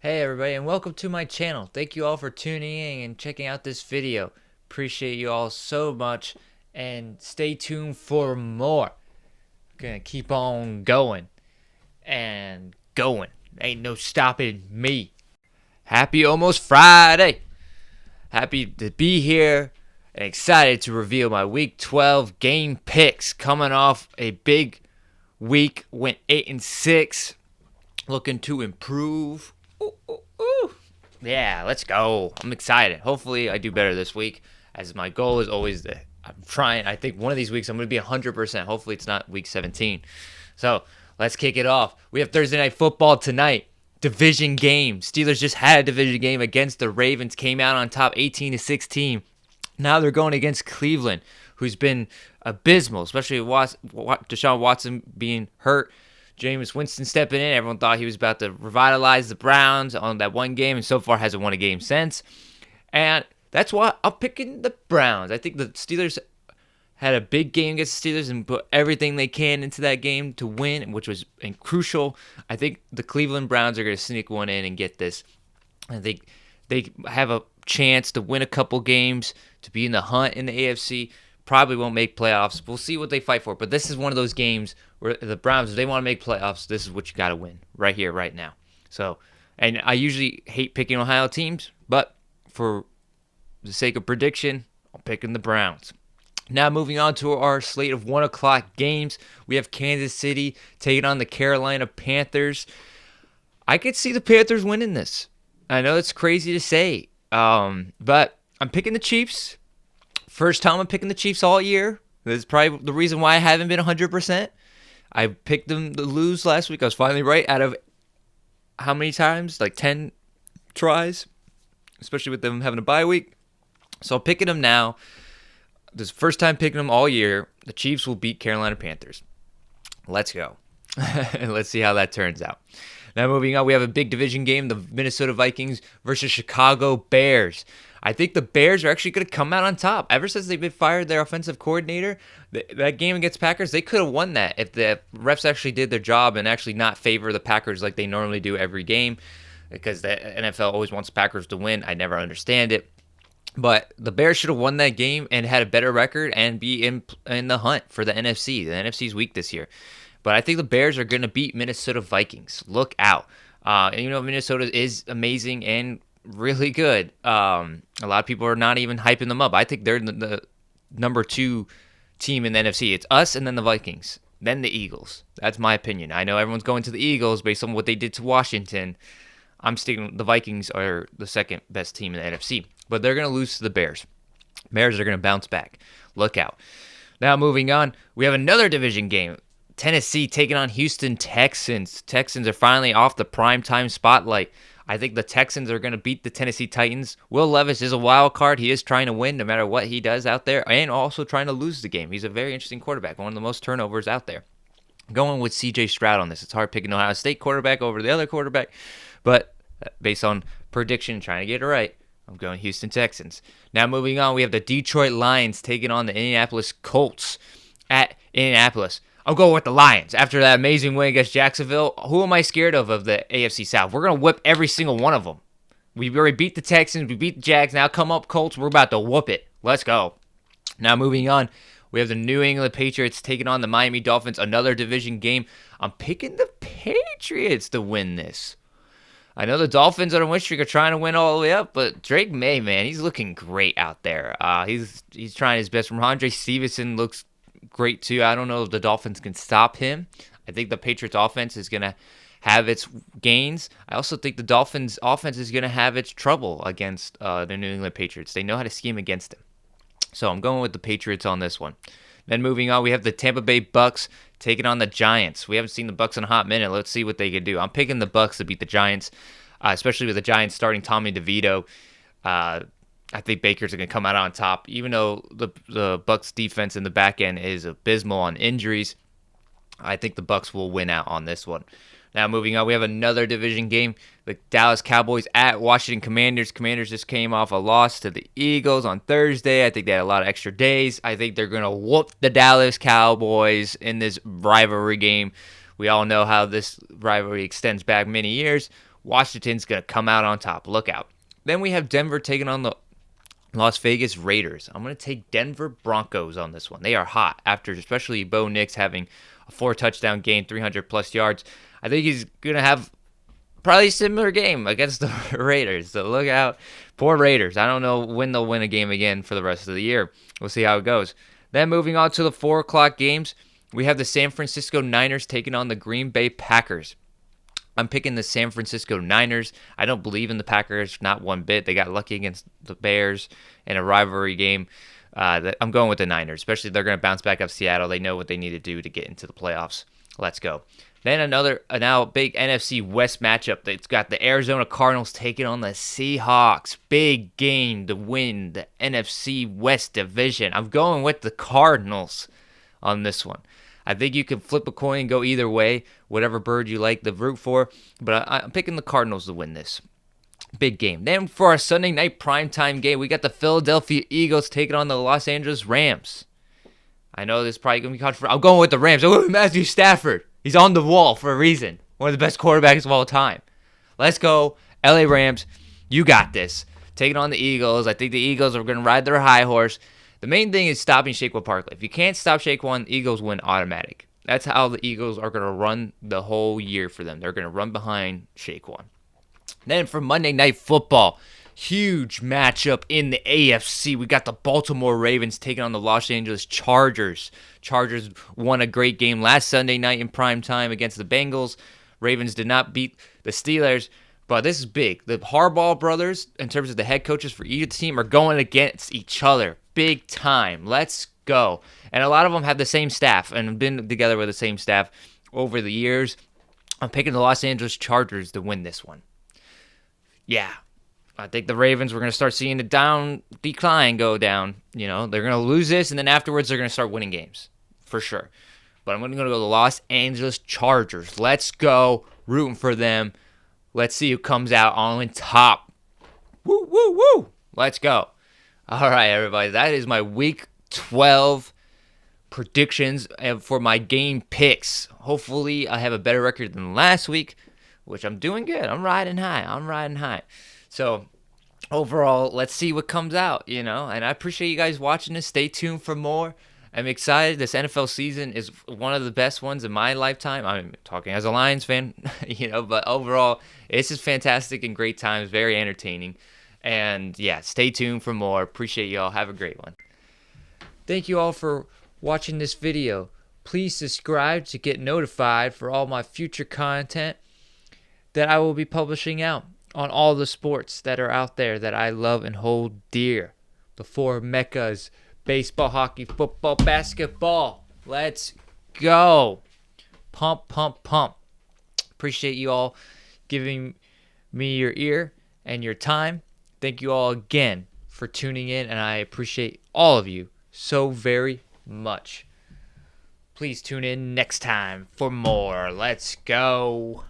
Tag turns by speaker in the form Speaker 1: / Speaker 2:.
Speaker 1: Hey everybody, and welcome to my channel. Thank you all for tuning in and checking out this video. Appreciate you all so much, and stay tuned for more. Gonna keep on going and going. Ain't no stopping me. Happy almost Friday. Happy to be here and excited to reveal my week 12 game picks. Coming off a big week, went 8-6, looking to improve. Ooh, ooh, ooh. Yeah, let's go. I'm excited. Hopefully, I do better this week, as my goal is always that I'm trying. I think one of these weeks I'm going to be 100%. Hopefully, it's not week 17. So, let's kick it off. We have Thursday Night Football tonight. Division game. Steelers just had a division game against the Ravens, came out on top 18-16. Now they're going against Cleveland, who's been abysmal, especially with Deshaun Watson being hurt. Jameis Winston stepping in. Everyone thought he was about to revitalize the Browns on that one game, and so far hasn't won a game since. And that's why I'm picking the Browns. I think the Steelers had a big game against the Steelers and put everything they can into that game to win, which was crucial. I think the Cleveland Browns are going to sneak one in and get this. I think they have a chance to win a couple games, to be in the hunt in the AFC. Probably won't make playoffs. We'll see what they fight for. But this is one of those games where the Browns, if they want to make playoffs, this is what you got to win right here, right now. So, and I usually hate picking Ohio teams, but for the sake of prediction, I'm picking the Browns. Now moving on to our slate of 1 o'clock games, we have Kansas City taking on the Carolina Panthers. I could see the Panthers winning this. I know it's crazy to say, but I'm picking the Chiefs. First time I'm picking the Chiefs all year. That's probably the reason why I haven't been 100%. I picked them to lose last week. I was finally right out of how many times? Like 10 tries, especially with them having a bye week. So I'm picking them now. This is the first time picking them all year. The Chiefs will beat Carolina Panthers. Let's go. And let's see how that turns out. Now moving on, we have a big division game, the Minnesota Vikings versus Chicago Bears. I think the Bears are actually going to come out on top. Ever since they've been fired their offensive coordinator, that game against Packers, they could have won that if the refs actually did their job and actually not favor the Packers like they normally do every game, because the NFL always wants Packers to win. I never understand it. But the Bears should have won that game and had a better record and be in the hunt for the NFC. The NFC's weak this year. But I think the Bears are going to beat Minnesota Vikings. Look out. And Minnesota is amazing and really good. A lot of people are not even hyping them up. I think they're the number 2 team in the NFC. It's us and then the Vikings, then the Eagles. That's my opinion. I know everyone's going to the Eagles based on what they did to Washington. I'm sticking. The Vikings are the second best team in the NFC, but they're going to lose to the Bears. Bears are going to bounce back. Look out. Now moving on, we have another division game. Tennessee taking on Houston Texans. Texans are finally off the primetime spotlight. I think the Texans are going to beat the Tennessee Titans. Will Levis is a wild card. He is trying to win no matter what he does out there, and also trying to lose the game. He's a very interesting quarterback, one of the most turnovers out there. Going with C.J. Stroud on this. It's hard picking Ohio State quarterback over the other quarterback, but based on prediction, trying to get it right, I'm going Houston Texans. Now moving on, we have the Detroit Lions taking on the Indianapolis Colts at Indianapolis. I'm going with the Lions. After that amazing win against Jacksonville, who am I scared of the AFC South? We're going to whip every single one of them. We already beat the Texans. We beat the Jags. Now come up, Colts. We're about to whoop it. Let's go. Now moving on, we have the New England Patriots taking on the Miami Dolphins. Another division game. I'm picking the Patriots to win this. I know the Dolphins on a win streak are trying to win all the way up, but Drake May, man, he's looking great out there. He's trying his best. Ramondre Stevenson looks great too. I don't know if the Dolphins can stop him. I think the Patriots offense is going to have its gains. I also think the Dolphins offense is going to have its trouble against the New England Patriots. They know how to scheme against them. So I'm going with the Patriots on this one. Then moving on, we have the Tampa Bay Bucks taking on the Giants. We haven't seen the Bucks in a hot minute. Let's see what they can do. I'm picking the Bucks to beat the Giants, especially with the Giants starting Tommy DeVito. I think Baker's going to come out on top, even though the Bucks defense in the back end is abysmal on injuries. I think the Bucks will win out on this one. Now moving on, we have another division game. The Dallas Cowboys at Washington Commanders. Commanders just came off a loss to the Eagles on Thursday. I think they had a lot of extra days. I think they're going to whoop the Dallas Cowboys in this rivalry game. We all know how this rivalry extends back many years. Washington's going to come out on top. Look out. Then we have Denver taking on the Las Vegas Raiders. I'm going to take Denver Broncos on this one. They are hot after especially Bo Nix having a 4-touchdown game, 300-plus yards. I think he's going to have probably a similar game against the Raiders. So look out. Poor Raiders. I don't know when they'll win a game again for the rest of the year. We'll see how it goes. Then moving on to the 4 o'clock games, we have the San Francisco Niners taking on the Green Bay Packers. I'm picking the San Francisco Niners. I don't believe in the Packers, not one bit. They got lucky against the Bears in a rivalry game. I'm going with the Niners, especially if they're going to bounce back up Seattle. They know what they need to do to get into the playoffs. Let's go. Then now big NFC West matchup. It's got the Arizona Cardinals taking on the Seahawks. Big game to win the NFC West division. I'm going with the Cardinals on this one. I think you can flip a coin and go either way, whatever bird you like to root for. But I'm picking the Cardinals to win this. Big game. Then for our Sunday night primetime game, we got the Philadelphia Eagles taking on the Los Angeles Rams. I know this is probably going to be controversial. I'm going with the Rams. I'm going with Matthew Stafford. He's on the wall for a reason. One of the best quarterbacks of all time. Let's go. LA Rams, you got this. Taking on the Eagles. I think the Eagles are going to ride their high horse. The main thing is stopping Saquon Barkley. If you can't stop Saquon, the Eagles win automatic. That's how the Eagles are going to run the whole year for them. They're going to run behind Saquon. Then for Monday Night Football, huge matchup in the AFC. We got the Baltimore Ravens taking on the Los Angeles Chargers. Chargers won a great game last Sunday night in prime time against the Bengals. Ravens did not beat the Steelers, but this is big. The Harbaugh brothers, in terms of the head coaches for each team, are going against each other. Big time. Let's go. And a lot of them have the same staff and have been together with the same staff over the years. I'm picking the Los Angeles Chargers to win this one. Yeah. I think the Ravens, we're going to start seeing the decline go down. You know, they're going to lose this, and then afterwards they're going to start winning games. For sure. But I'm going to go to the Los Angeles Chargers. Let's go. Rooting for them. Let's see who comes out on top. Woo, woo, woo. Let's go. All right, everybody. That is my Week 12 predictions for my game picks. Hopefully, I have a better record than last week, which I'm doing good. I'm riding high. So, overall, let's see what comes out, you know. And I appreciate you guys watching this. Stay tuned for more. I'm excited. This NFL season is one of the best ones in my lifetime. I'm talking as a Lions fan, you know, but overall, it's just fantastic and great times, very entertaining. And yeah, stay tuned for more. Appreciate y'all. Have a great one. Thank you all for watching this video. Please subscribe to get notified for all my future content that I will be publishing out on all the sports that are out there that I love and hold dear. The 4 meccas. Baseball, hockey, football, basketball. Let's go. Pump, pump, pump. Appreciate you all giving me your ear and your time. Thank you all again for tuning in, and I appreciate all of you so very much. Please tune in next time for more. Let's go.